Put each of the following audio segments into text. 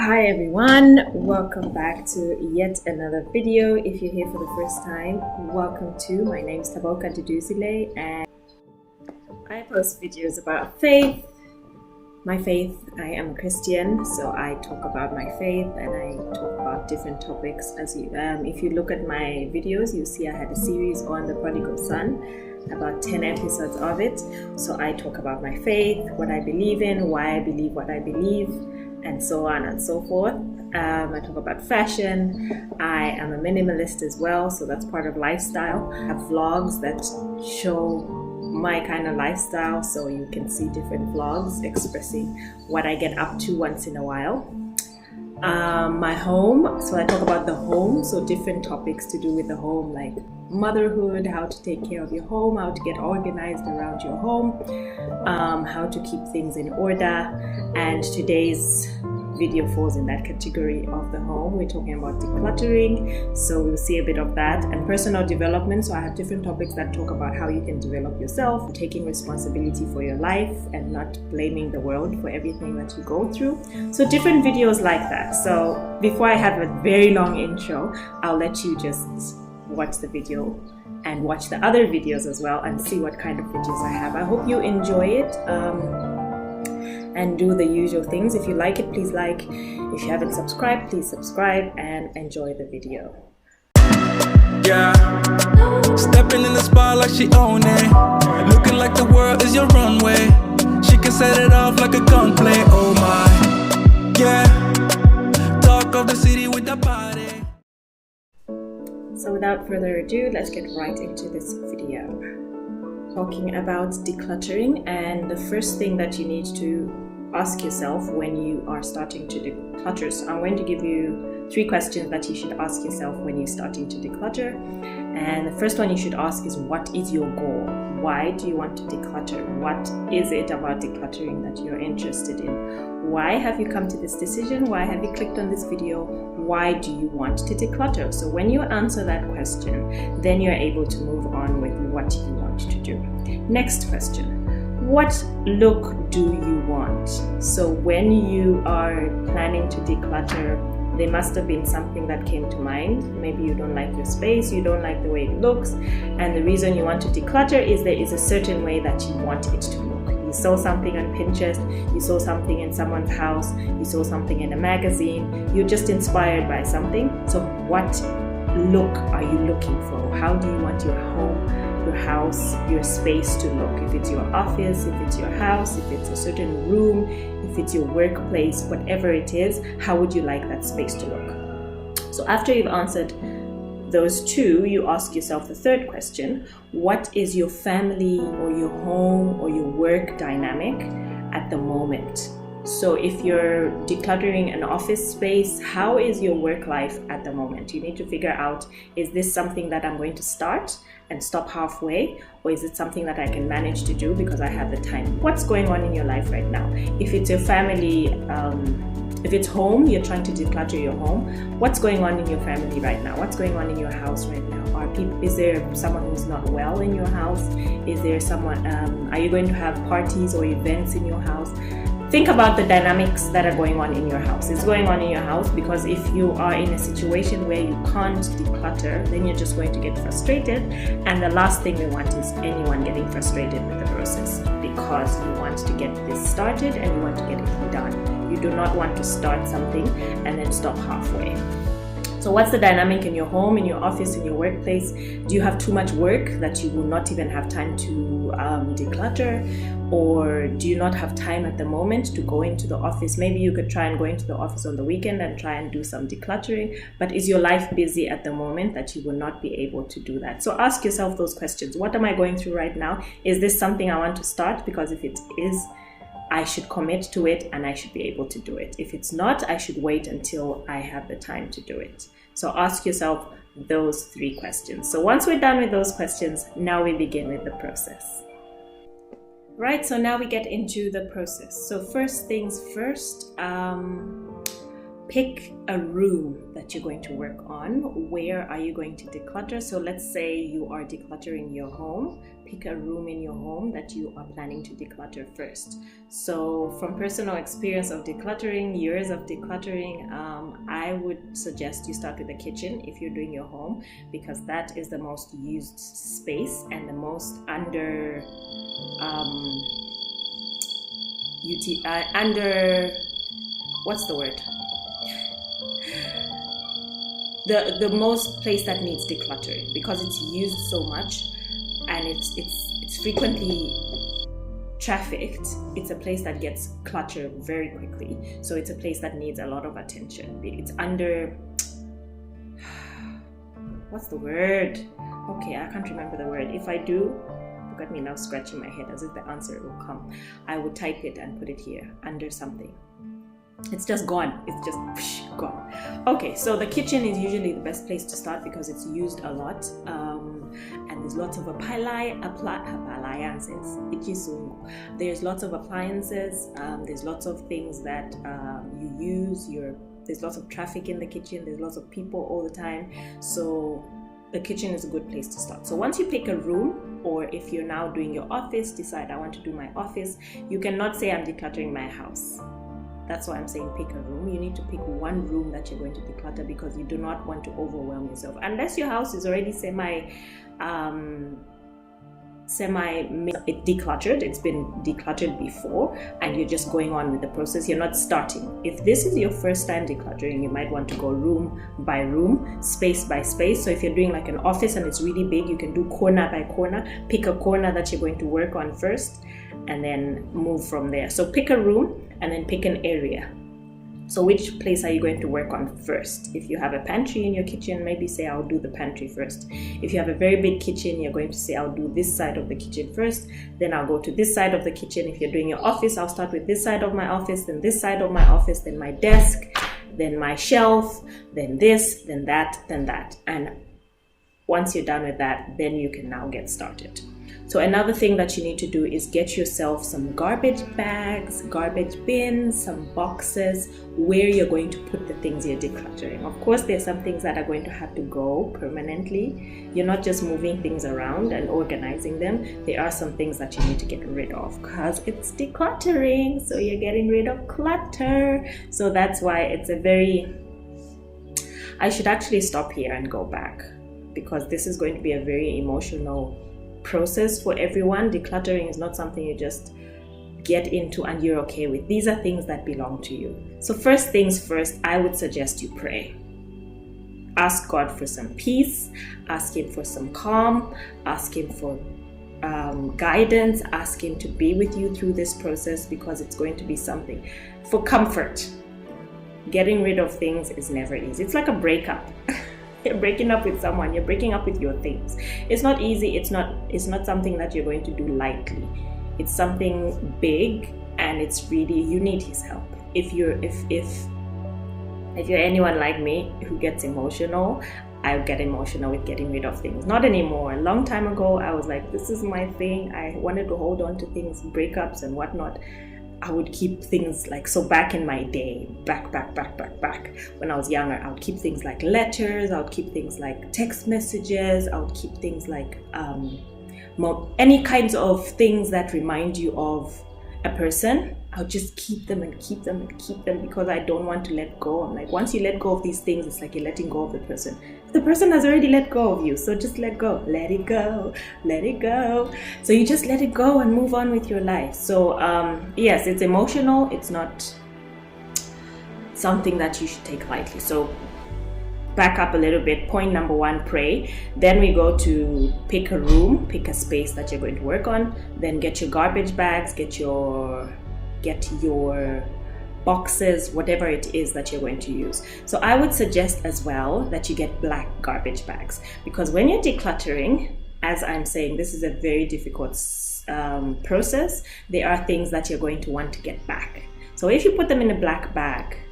Hi everyone, welcome back to yet another video. If you're here for the first time, welcome to. My name is Taboka Duduzile and I post videos about faith. My faith, I am a Christian, so I talk about my faith and I talk about different topics. If you look at my videos, you see I had a series on the prodigal son, about 10 episodes of it. So I talk about my faith, what I believe in, why I believe what I believe, and so on and so forth. I talk about fashion. I am a minimalist as well, so that's part of lifestyle. I have vlogs that show my kind of lifestyle, so you can see different vlogs expressing what I get up to once in a while. My home, so I talk about the home, so different topics to do with the home, like motherhood, how to take care of your home, how to get organized around your home, how to keep things in order. And today's video falls in that category of the home. We're talking about decluttering, so we'll see a bit of that, and personal development. So I have different topics that talk about how you can develop yourself, taking responsibility for your life and not blaming the world for everything that you go through. So different videos like that. So before I have a very long intro, I'll let you just watch the video and watch the other videos as well and see what kind of videos I have. I hope you enjoy it. And do the usual things. If you like it, please like. If you haven't subscribed, please subscribe and enjoy the video. Yeah, stepping in the spot like she own it, looking like the world is your runway. She can set it off like a gunplay. Oh my, yeah. Talk of the city with the body. So without further ado, let's get right into this video. Talking about decluttering, and the first thing that you need to ask yourself when you are starting to declutter. So I'm going to give you 3 questions that you should ask yourself when you're starting to declutter. And the first one you should ask is, what is your goal? Why do you want to declutter? What is it about decluttering that you're interested in? Why have you come to this decision? Why have you clicked on this video? Why do you want to declutter? So when you answer that question, then you're able to move on with what you want to do. Next question. What look do you want? So when you are planning to declutter, there must have been something that came to mind. Maybe you don't like your space, you don't like the way it looks, and the reason you want to declutter is there is a certain way that you want it to look. You saw something on Pinterest, you saw something in someone's house, you saw something in a magazine, you're just inspired by something. So what look are you looking for? How do you want your home, your house, your space to look? If it's your office, if it's your house, if it's a certain room, if it's your workplace, whatever it is, how would you like that space to look? So after you've answered those 2, you ask yourself the third question. What is your family or your home or your work dynamic at the moment? So if you're decluttering an office space, how is your work life at the moment? You need to figure out, is this something that I'm going to start and stop halfway, or is it something that I can manage to do because I have the time? What's going on in your life right now? If it's your family, if it's home, you're trying to declutter your home, what's going on in your family right now? What's going on in your house right now? Is there someone who's not well in your house? Is there someone, are you going to have parties or events in your house? Think about the dynamics that are going on in your house. It's going on in your house because if you are in a situation where you can't declutter, then you're just going to get frustrated. And the last thing we want is anyone getting frustrated with the process, because you want to get this started and you want to get it done. You do not want to start something and then stop halfway. So what's the dynamic in your home, in your office, in your workplace? Do you have too much work that you will not even have time to declutter? Or do you not have time at the moment to go into the office? Maybe you could try and go into the office on the weekend and try and do some decluttering. But is your life busy at the moment that you will not be able to do that? So ask yourself those questions. What am I going through right now? Is this something I want to start? Because if it is, I should commit to it and I should be able to do it. If it's not, I should wait until I have the time to do it. So ask yourself those 3 questions. So once we're done with those questions, now we begin with the process. Right, so now we get into the process. So first things first, pick a room that you're going to work on. Where are you going to declutter? So let's say you are decluttering your home. Pick a room in your home that you are planning to declutter first. So from personal experience of decluttering, years of decluttering, I would suggest you start with the kitchen if you're doing your home, because that is the most used space and the most under what's the word? The most place that needs decluttering, because it's used so much and it's frequently trafficked. It's a place that gets cluttered very quickly. So it's a place that needs a lot of attention. It's under, what's the word? Okay, I can't remember the word. If I do, look at me now scratching my head as if the answer will come. I would type it and put it here, under something. It's just gone. It's just gone. Okay, so the kitchen is usually the best place to start because it's used a lot, and there's lots of appliances. There's lots of appliances. There's lots of things that you use. There's lots of traffic in the kitchen. There's lots of people all the time. So the kitchen is a good place to start. So once you pick a room, or if you're now doing your office, decide I want to do my office. You cannot say I'm decluttering my house. That's why I'm saying pick a room. You need to pick one room that you're going to declutter, because you do not want to overwhelm yourself. Unless your house is already semi decluttered, it's been decluttered before, and you're just going on with the process. You're not starting. If this is your first time decluttering, you might want to go room by room, space by space. So if you're doing like an office and it's really big, you can do corner by corner. Pick a corner that you're going to work on first, and then move from there. So pick a room and then pick an area. So which place are you going to work on first? If you have a pantry in your kitchen, maybe say I'll do the pantry first. If you have a very big kitchen, you're going to say I'll do this side of the kitchen first, then I'll go to this side of the kitchen. If you're doing your office, I'll start with this side of my office, then this side of my office, then my desk, then my shelf, then this, then that, then that. And once you're done with that, then you can now get started. So another thing that you need to do is get yourself some garbage bags, garbage bins, some boxes where you're going to put the things you're decluttering. Of course, there's some things that are going to have to go permanently. You're not just moving things around and organizing them. There are some things that you need to get rid of because it's decluttering. So you're getting rid of clutter. So that's why it's I should actually stop here and go back, because this is going to be a very emotional process for everyone. Decluttering is not something you just get into and you're okay with. These are things that belong to you. So first things first, I would suggest you pray. Ask God for some peace, ask Him for some calm, ask Him for guidance, ask Him to be with you through this process, because it's going to be something for comfort. Getting rid of things is never easy. It's like a breakup. You're breaking up with someone, you're breaking up with your things. It's not easy, it's not something that you're going to do lightly. It's something big, and it's really, you need His help. If you're anyone like me who gets emotional, I get emotional with getting rid of things. Not anymore. A long time ago, I was like, this is my thing. I wanted to hold on to things, breakups and whatnot. I would keep things like, so back in my day, back, when I was younger, I would keep things like letters, I would keep things like text messages, I would keep things like any kinds of things that remind you of a person. I'll just keep them because I don't want to let go. I'm like, once you let go of these things, it's like you're letting go of the person. The person has already let go of you, so just let go. Let it go. So you just let it go and move on with your life. So yes, it's emotional. It's not something that you should take lightly. So back up a little bit. Point number 1, pray. Then we go to pick a room, pick a space that you're going to work on. Then get your garbage bags, get your boxes, whatever it is that you're going to use. So I would suggest as well that you get black garbage bags, because when you're decluttering, as I'm saying, this is a very difficult process. There are things that you're going to want to get back. So if you put them in a black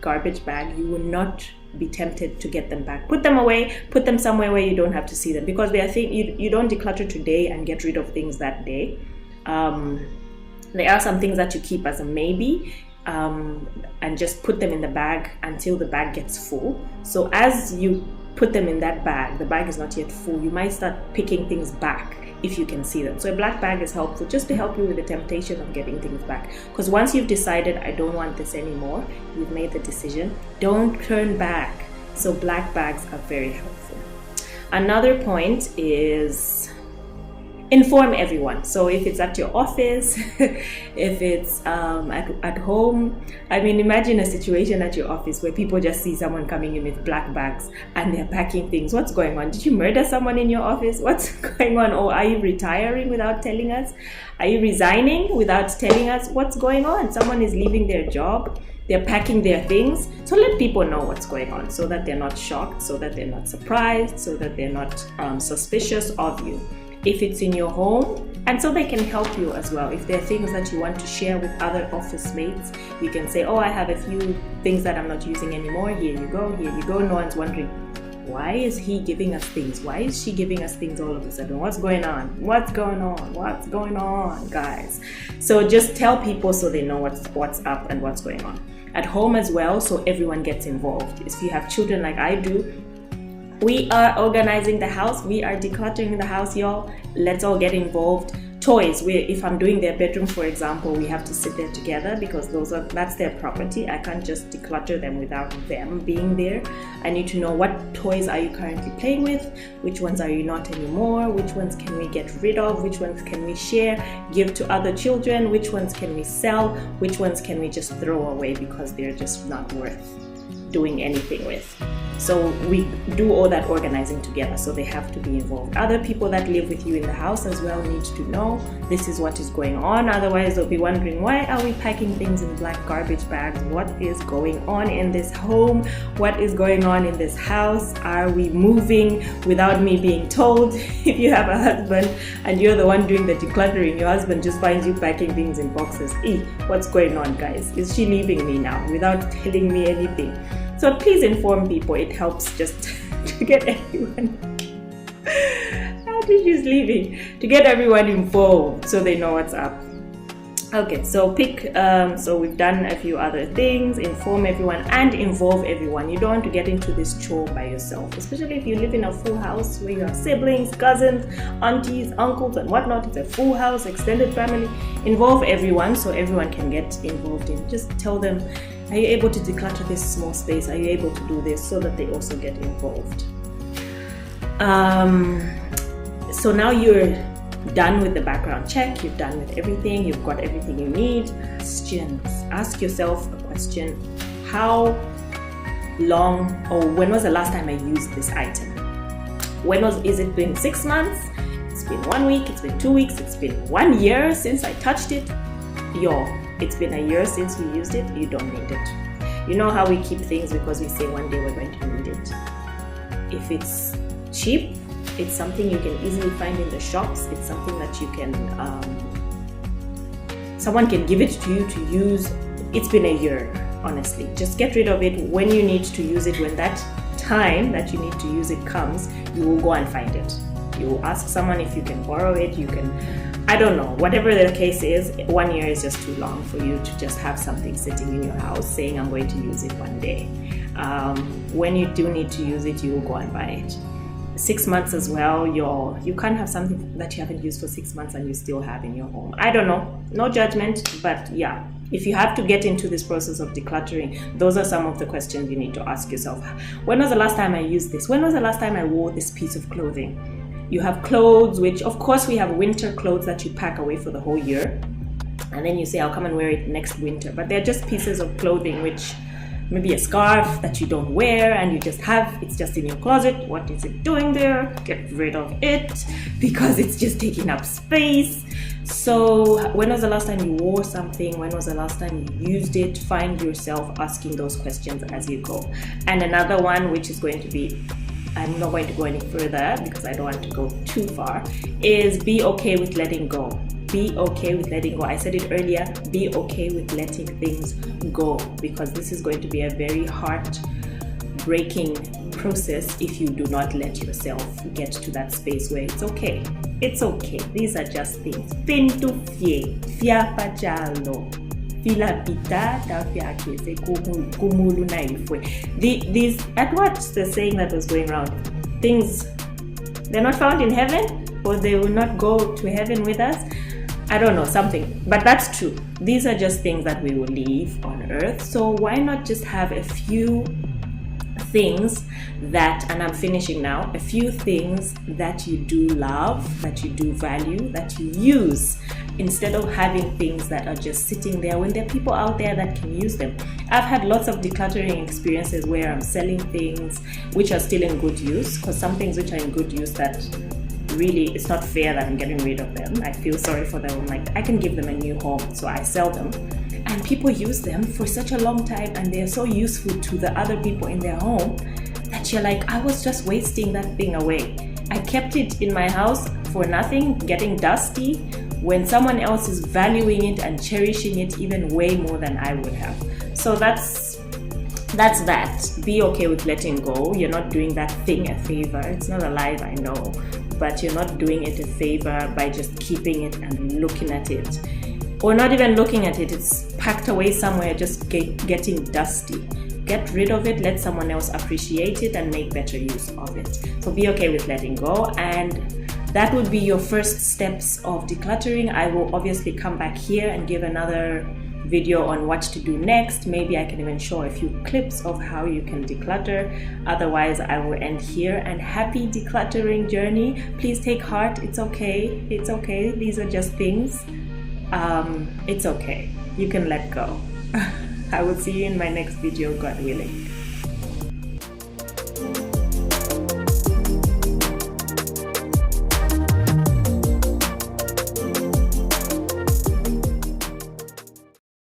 garbage bag, you will not be tempted to get them back. Put them away, put them somewhere where you don't have to see them, because they are things you don't declutter today and get rid of things that day. There are some things that you keep as a maybe. and just put them in the bag until the bag gets full. So as you put them in that bag, the bag is not yet full, you might start picking things back if you can see them. So a black bag is helpful just to help you with the temptation of getting things back. Because once you've decided, I don't want this anymore, you've made the decision, don't turn back. So black bags are very helpful. Another point is inform everyone. So if it's at your office, if it's at home, I mean, imagine a situation at your office where people just see someone coming in with black bags and they're packing things. What's going on? Did you murder someone in your office? What's going on? Or are you retiring without telling us? Are you resigning without telling us what's going on? Someone is leaving their job. They're packing their things. So let people know what's going on so that they're not shocked, so that they're not surprised, so that they're not suspicious of you. If it's in your home, and so they can help you as well. If there are things that you want to share with other office mates, you can say, oh, I have a few things that I'm not using anymore. Here you go, here you go. No one's wondering, why is he giving us things? Why is she giving us things all of a sudden? What's going on? What's going on? What's going on, guys? So just tell people so they know what's up and what's going on. At home as well, so everyone gets involved. If you have children like I do, we are organizing the house. We are decluttering the house, y'all. Let's all get involved. Toys. If I'm doing their bedroom, for example, we have to sit there together because that's their property. I can't just declutter them without them being there. I need to know what toys are you currently playing with, which ones are you not anymore, which ones can we get rid of, which ones can we share, give to other children, which ones can we sell, which ones can we just throw away because they're just not worth doing anything with. So we do all that organizing together, so they have to be involved. Other people that live with you in the house as well need to know this is what is going on. Otherwise they'll be wondering, why are we packing things in black garbage bags? What is going on in this home? What is going on in this house? Are we moving without me being told? If you have a husband and you're the one doing the decluttering, your husband just finds you packing things in boxes. What's going on, guys? Is she leaving me now without telling me anything? So please inform people. It helps just to get everyone. How did she's leaving? To get everyone involved so they know what's up. Okay, so so we've done a few other things. Inform everyone and involve everyone. You don't want to get into this chore by yourself, especially if you live in a full house where you have siblings, cousins, aunties, uncles, and whatnot. It's a full house, extended family. Involve everyone so everyone can get involved in. Just tell them, are you able to declutter this small space? Are you able to do this? So that they also get involved. So now you're done with the background check, you've done with everything, you've got everything you need. Questions. Ask yourself a question. How long or when was the last time I used this item? Is it been 6 months? It's been 1 week, it's been 2 weeks, it's been 1 year since I touched it. It's been a year since we used it, you don't need it. You know how we keep things because we say one day we're going to need it. If it's cheap, it's something you can easily find in the shops. It's something that you can, someone can give it to you to use. It's been a year, honestly. Just get rid of it when you need to use it. When that time that you need to use it comes, you will go and find it. You will ask someone if you can borrow it. You can, I don't know, whatever the case is, 1 year is just too long for you to just have something sitting in your house saying, I'm going to use it one day. When you do need to use it, you will go and buy it. 6 months as well, you can't have something that you haven't used for 6 months and you still have in your home. I don't know, no judgment, but yeah, if you have to get into this process of decluttering, those are some of the questions you need to ask yourself. When was the last time I used this? When was the last time I wore this piece of clothing? You have clothes, which of course we have winter clothes that you pack away for the whole year, and then you say, I'll come and wear it next winter, but they're just pieces of clothing, which maybe a scarf that you don't wear and you just have, it's just in your closet. What is it doing there? Get rid of it because it's just taking up space. So when was the last time you wore something? When was the last time you used it? Find yourself asking those questions as you go. And another one, which is going to be, I'm not going to go any further because I don't want to go too far, is be okay with letting go. Be okay with letting go. I said it earlier, be okay with letting things go, because this is going to be a very heart-breaking process if you do not let yourself get to that space where it's okay. It's okay. These are just things. fila pita tafia kese kumulu na ifwe. These at what's the saying that was going around? Things they're not found in heaven, or they will not go to heaven with us. I don't know, something, but that's true. These are just things that we will leave on earth. So why not just have a few things that, and I'm finishing now, a few things that you do love, that you do value, that you use, instead of having things that are just sitting there when there are people out there that can use them. I've had lots of decluttering experiences where I'm selling things which are still in good use, because some things which are in good use that really it's not fair that I'm getting rid of them. I feel sorry for them. Like, I can give them a new home, so I sell them, and people use them for such a long time, and they're so useful to the other people in their home that you're like, I was just wasting that thing away. I kept it in my house for nothing, getting dusty, when someone else is valuing it and cherishing it even way more than I would have. So that's that. Be okay with letting go. You're not doing that thing a favor. It's not alive, I know, but you're not doing it a favor by just keeping it and looking at it, or not even looking at it. It's packed away somewhere, just getting dusty. Get rid of it, let someone else appreciate it and make better use of it. So be okay with letting go, and that would be your first steps of decluttering. I will obviously come back here and give another video on what to do next. Maybe I can even show a few clips of how you can declutter. Otherwise, I will end here, and happy decluttering journey. Please take heart. It's okay. It's okay. These are just things. It's okay. You can let go. I will see you in my next video, God willing.